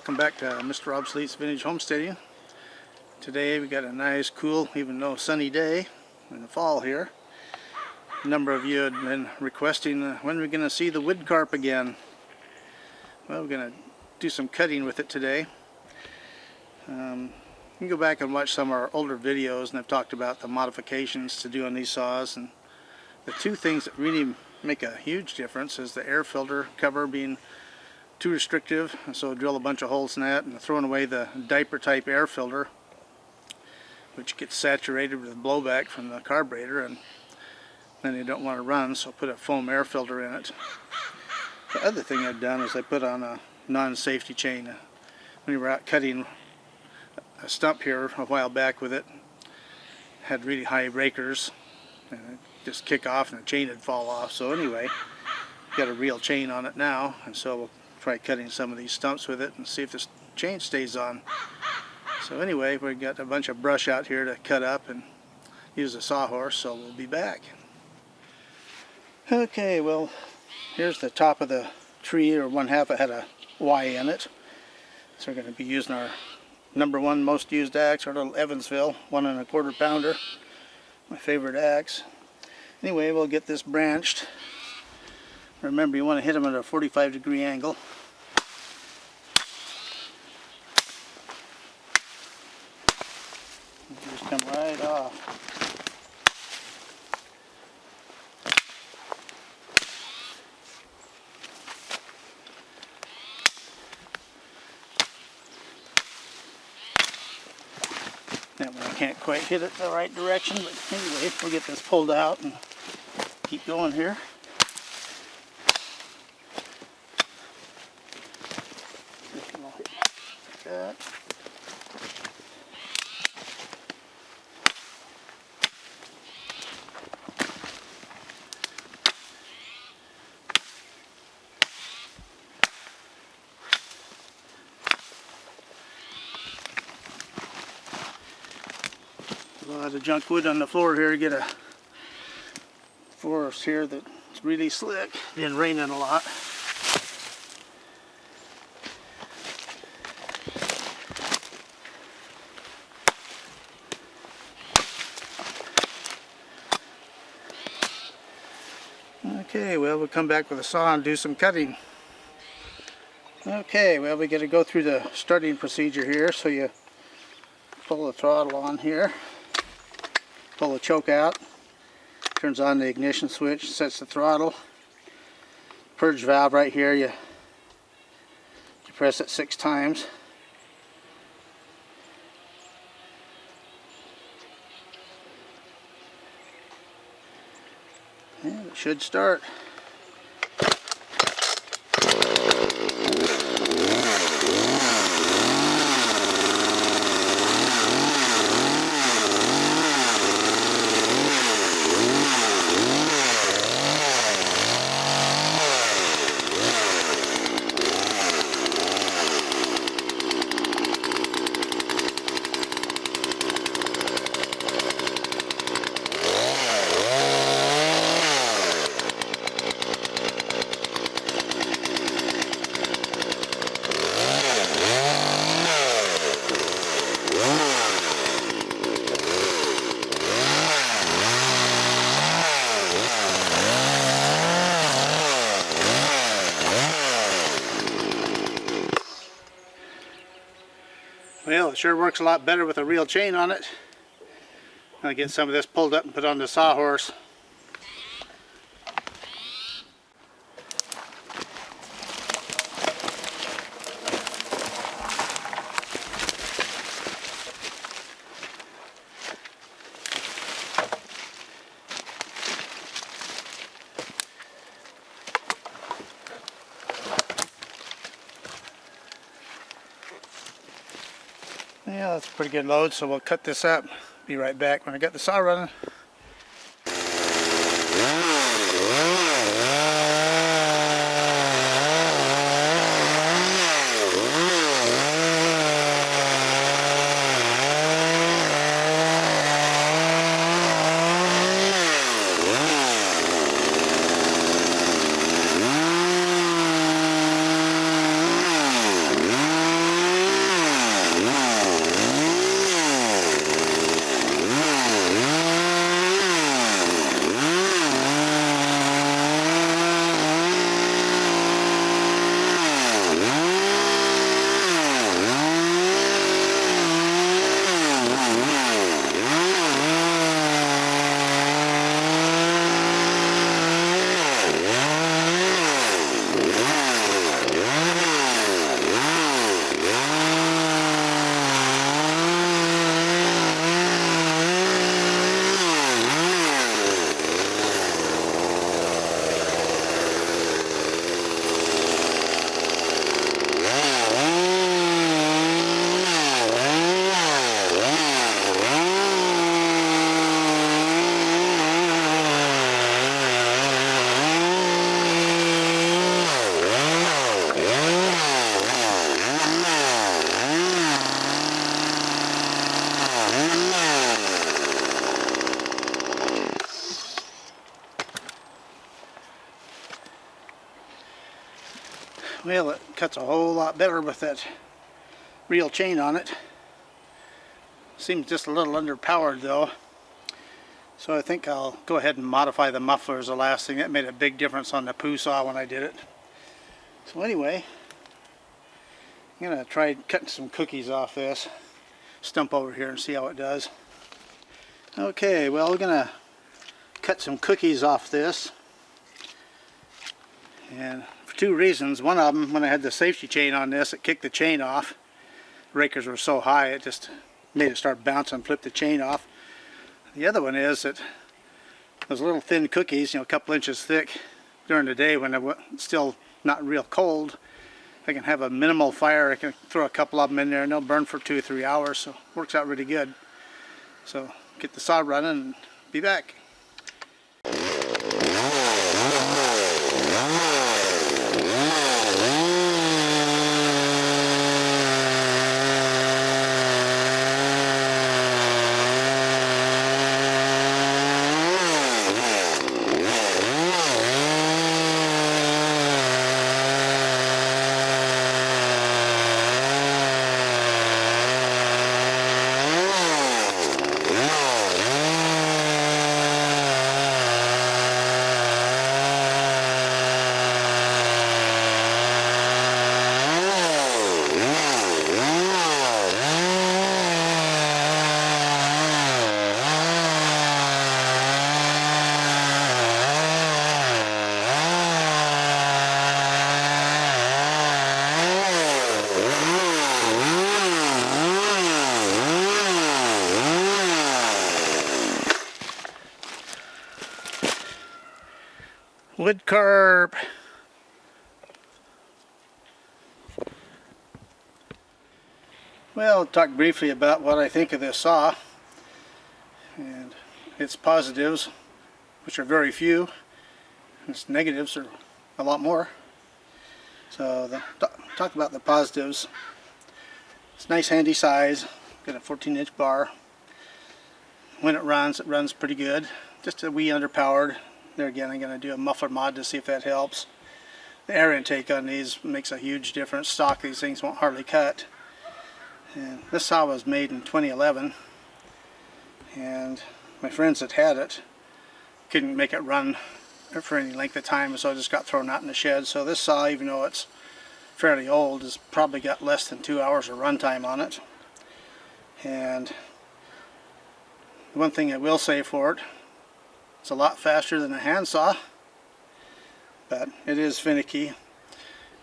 welcome back to Mr. Obsolete's Vintage Homesteading. Today we got a nice, cool, even though sunny day in the fall here. A number of you had been requesting when we're going to see the wood carp again. Well, we're going to do some cutting with it today. You can go back and watch some of our older videos, and I've talked about the modifications to do on these saws. And the two things that really make a huge difference is the air filter cover being too restrictive, so drill a bunch of holes in that, and throwing away the diaper type air filter, which gets saturated with blowback from the carburetor, and then you don't want to run, so put a foam air filter in it. The other thing I've done is I put on a non-safety chain. When we were out cutting a stump here a while back with it, had really high breakers, and it just kick off and the chain would fall off. So anyway, got a real chain on it now, and so we'll try cutting some of these stumps with it and see if this chain stays on. So anyway, we've got a bunch of brush out here to cut up and use a sawhorse, so we'll be back. Okay, well, here's the top of the tree, or one half it had a Y in it. So we're going to be using our #1 most used axe, our little Evansville 1 1/4 pounder, my favorite axe. Anyway, we'll get this branched. Remember, you want to hit them at a 45-degree angle. Just come right off. That one I can't quite hit it the right direction, but anyway, we'll get this pulled out and keep going here. That. A lot of junk wood on the floor here to get a forest here that's really slick. Been raining a lot. Okay, well, we'll come back with a saw and do some cutting. Okay, well, we got to go through the starting procedure here. So you pull the throttle on here, pull the choke out, turns on the ignition switch, sets the throttle. Purge valve right here, you press it 6 times. And it should start. Well, it sure works a lot better with a real chain on it. I'll get some of this pulled up and put on the sawhorse. Yeah, that's a pretty good load, so we'll cut this up. Be right back when I got the saw running. Well, it cuts a whole lot better with that real chain on it. Seems just a little underpowered though. So I think I'll go ahead and modify the muffler as the last thing. That made a big difference on the poo saw when I did it. So anyway, I'm going to try cutting some cookies off this stump over here and see how it does. Okay, well, we're going to cut some cookies off this. And for two reasons. One of them, when I had the safety chain on this, it kicked the chain off. The rakers were so high it just made it start bouncing, flip the chain off. The other one is that those little thin cookies, you know, a couple inches thick, during the day when it's still not real cold, I can have a minimal fire. I can throw a couple of them in there and they'll burn for 2 or 3 hours, so it works out really good. So get the saw running and be back. Wood carp. Well, I'll talk briefly about what I think of this saw and its positives, which are very few, and its negatives are a lot more. So talk about the positives. It's a nice handy size, got a 14-inch bar. When it runs pretty good. Just a wee underpowered. There again, I'm going to do a muffler mod to see if that helps. The air intake on these makes a huge difference. Stock, these things won't hardly cut. And this saw was made in 2011, and my friends that had it couldn't make it run for any length of time, so it just got thrown out in the shed. So this saw, even though it's fairly old, has probably got less than 2 hours of runtime on it. And one thing I will say for it, it's a lot faster than a handsaw, but it is finicky.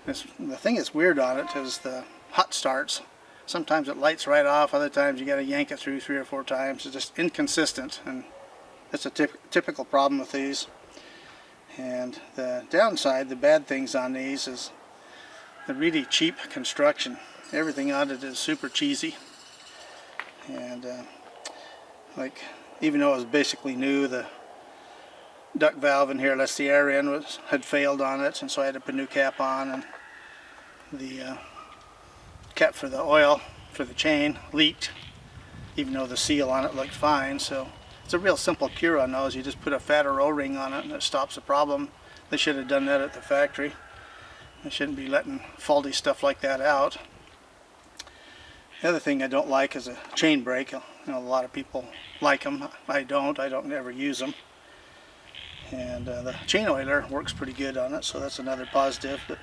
The thing that's weird on it is the hot starts. Sometimes it lights right off, other times you got to yank it through 3 or 4 times. It's just inconsistent, and that's a typical problem with these. And the downside, the bad things on these, is the really cheap construction. Everything on it is super cheesy. And like, even though it was basically new, the duct valve in here lets the air in had failed on it, and so I had to put a new cap on, and the cap for the oil for the chain leaked, even though the seal on it looked fine. So it's a real simple cure on those. You just put a fatter O-ring on it and it stops the problem. They should have done that at the factory. They shouldn't be letting faulty stuff like that out. The other thing I don't like is a chain brake. You know, a lot of people like them. I don't ever use them. And the chain oiler works pretty good on it, so that's another positive. But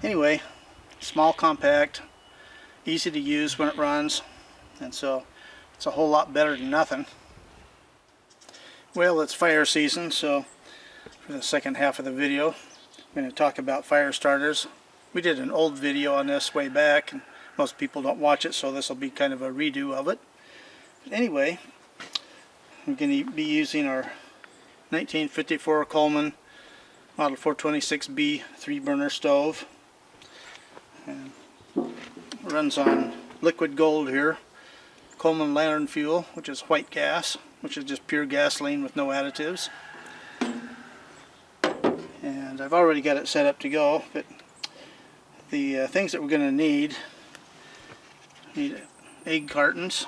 anyway, small, compact, easy to use when it runs, and so it's a whole lot better than nothing. Well, it's fire season, so for the second half of the video, I'm going to talk about fire starters. We did an old video on this way back, and most people don't watch it, so this will be kind of a redo of it. But anyway, I'm going to be using our 1954 Coleman Model 426B 3-burner stove. And it runs on liquid gold here. Coleman lantern fuel, which is white gas, which is just pure gasoline with no additives. And I've already got it set up to go, but the things that we're going to need egg cartons,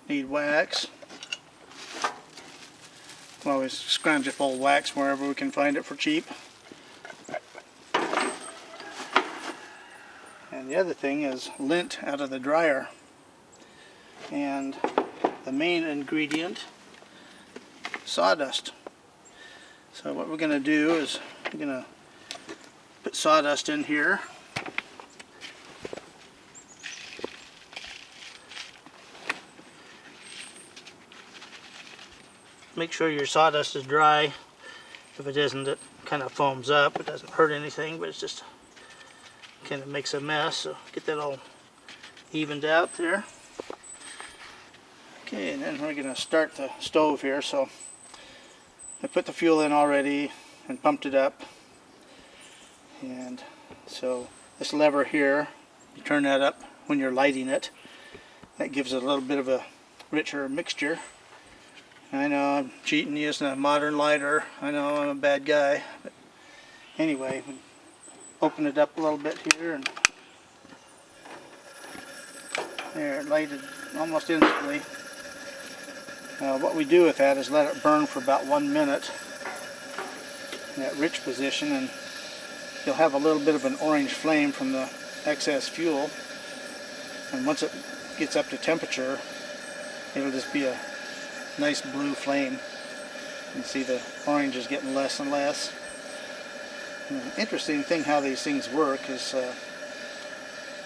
need wax. We'll always scrounge up old wax wherever we can find it for cheap. And the other thing is lint out of the dryer. And the main ingredient, sawdust. So what we're going to do is we're going to put sawdust in here. Make sure your sawdust is dry. If it isn't, it kind of foams up. It doesn't hurt anything, but it's just kind of makes a mess. So get that all evened out there. Okay, and then we're going to start the stove here. So I put the fuel in already and pumped it up. And so this lever here, you turn that up when you're lighting it. That gives it a little bit of a richer mixture. I know I'm cheating using a modern lighter. I know I'm a bad guy. But anyway, open it up a little bit here, and there, it lighted almost instantly. What we do with that is let it burn for about 1 minute in that rich position, and you'll have a little bit of an orange flame from the excess fuel. And once it gets up to temperature, it'll just be a nice blue flame. You can see the orange is getting less and less. And the interesting thing how these things work is the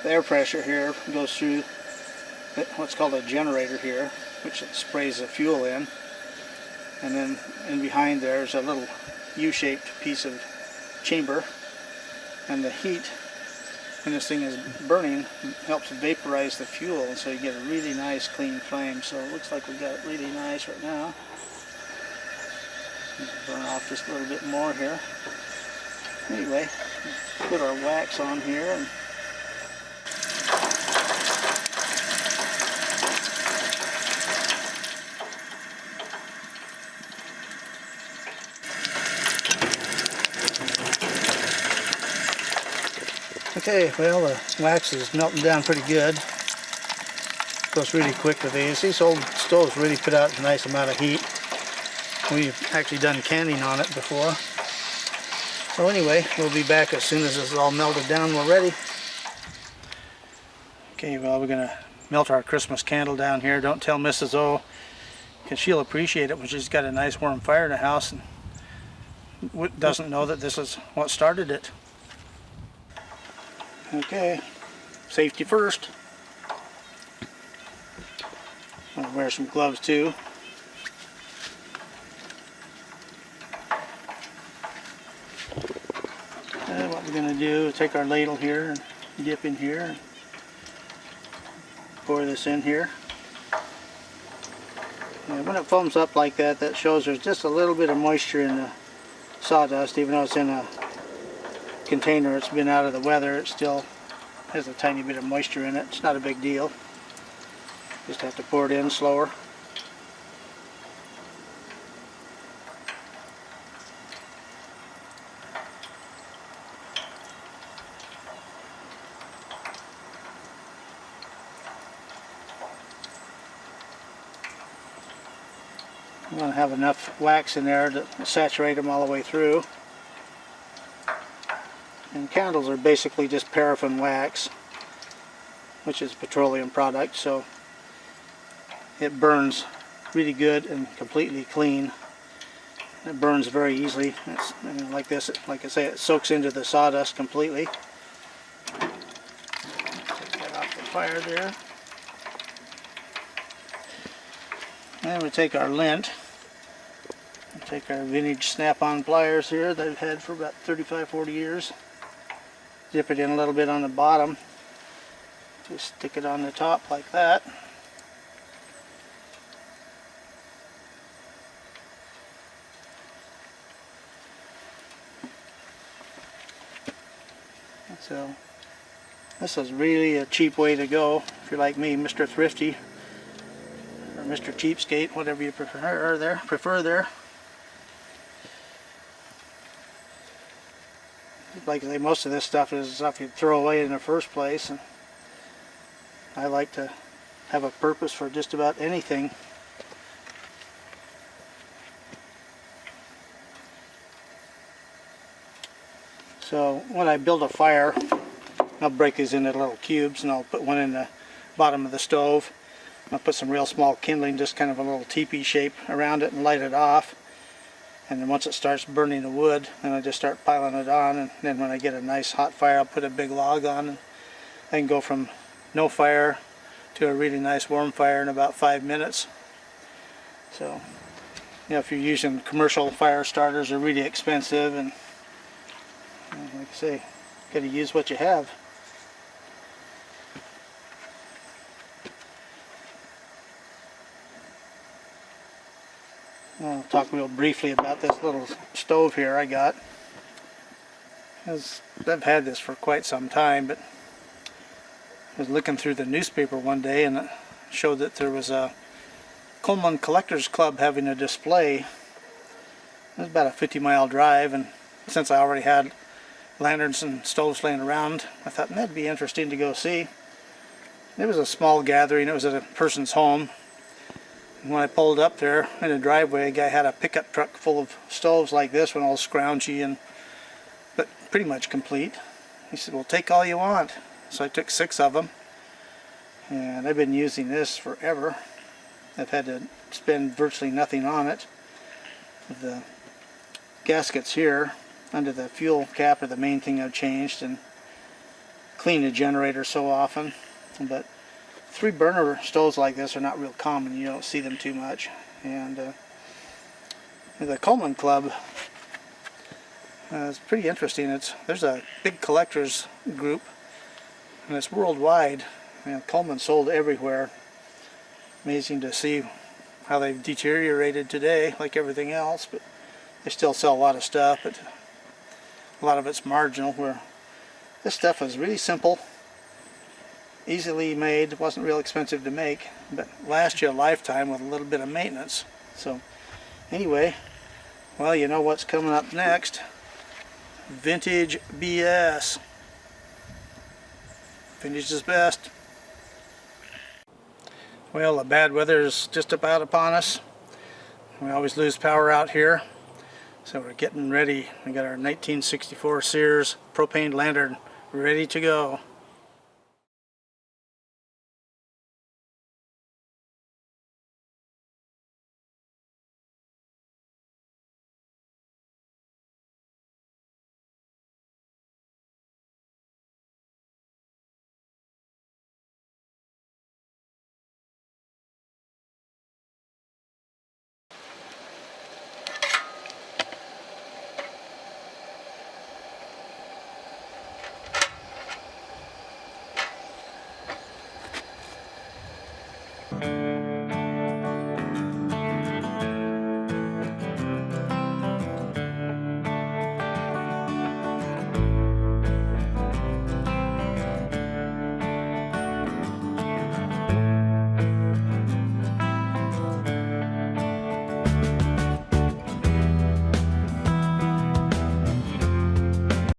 air pressure here goes through what's called a generator here, which sprays the fuel in, and then in behind there's a little U-shaped piece of chamber, and the heat when this thing is burning helps vaporize the fuel, and so you get a really nice clean flame. So it looks like we got it really nice right now. Burn off just a little bit more here. Anyway, put our wax on here, and okay, well, the wax is melting down pretty good. Goes really quick with these. These old stoves really put out a nice amount of heat. We've actually done canning on it before. So anyway, we'll be back as soon as this is all melted down. We're ready. Okay, well, we're going to melt our Christmas candle down here. Don't tell Mrs. O, because she'll appreciate it when she's got a nice warm fire in the house and doesn't know that this is what started it. Okay, safety first. I'm going to wear some gloves too. And what we're going to do is take our ladle here and dip in here and pour this in here. And when it foams up like that, that shows there's just a little bit of moisture in the sawdust. Even though it's in a container, it's been out of the weather, it still has a tiny bit of moisture in it. It's not a big deal. Just have to pour it in slower. You want to have enough wax in there to saturate them all the way through. And candles are basically just paraffin wax, which is a petroleum product, so it burns really good and completely clean. It burns very easily. And like this, like I say, it soaks into the sawdust completely. Take that off the fire there. And we take our lint. We take our vintage snap-on pliers here that I've had for about 35-40 years. Dip it in a little bit on the bottom. Just stick it on the top like that. So this is really a cheap way to go if you're like me, Mr. Thrifty or Mr. Cheapskate, whatever you prefer there. Like I say, most of this stuff is stuff you'd throw away in the first place, and I like to have a purpose for just about anything. So when I build a fire, I'll break these into little cubes, and I'll put one in the bottom of the stove. I'll put some real small kindling, just kind of a little teepee shape around it, and light it off. And then once it starts burning the wood, then I just start piling it on, and then when I get a nice hot fire, I'll put a big log on, and I can go from no fire to a really nice warm fire in about 5 minutes. So, you know, if you're using commercial fire starters, they're really expensive, and like I say, got to use what you have. I'll talk real briefly about this little stove here I got. I've had this for quite some time, but I was looking through the newspaper one day, and it showed that there was a Coleman Collectors Club having a display. It was about a 50-mile drive, and since I already had lanterns and stoves laying around, I thought that'd be interesting to go see. It was a small gathering. It was at a person's home. And when I pulled up there in the driveway, a guy had a pickup truck full of stoves like this one, all scroungy but pretty much complete. He said, well, take all you want. So I took 6 of them, and I've been using this forever. I've had to spend virtually nothing on it. The gaskets here under the fuel cap are the main thing I've changed, and clean the generator so often. But 3 burner stoves like this are not real common. You don't see them too much. And the Coleman Club is pretty interesting. There's a big collectors group, and it's worldwide. And Coleman sold everywhere. Amazing to see how they've deteriorated today, like everything else. But they still sell a lot of stuff, but a lot of it's marginal. Where this stuff is really simple, easily made, wasn't real expensive to make, but lasts you a lifetime with a little bit of maintenance. So anyway, well, you know what's coming up next. Vintage BS. Vintage is best. Well, the bad weather is just about upon us. We always lose power out here, so we're getting ready. We got our 1964 Sears propane lantern ready to go.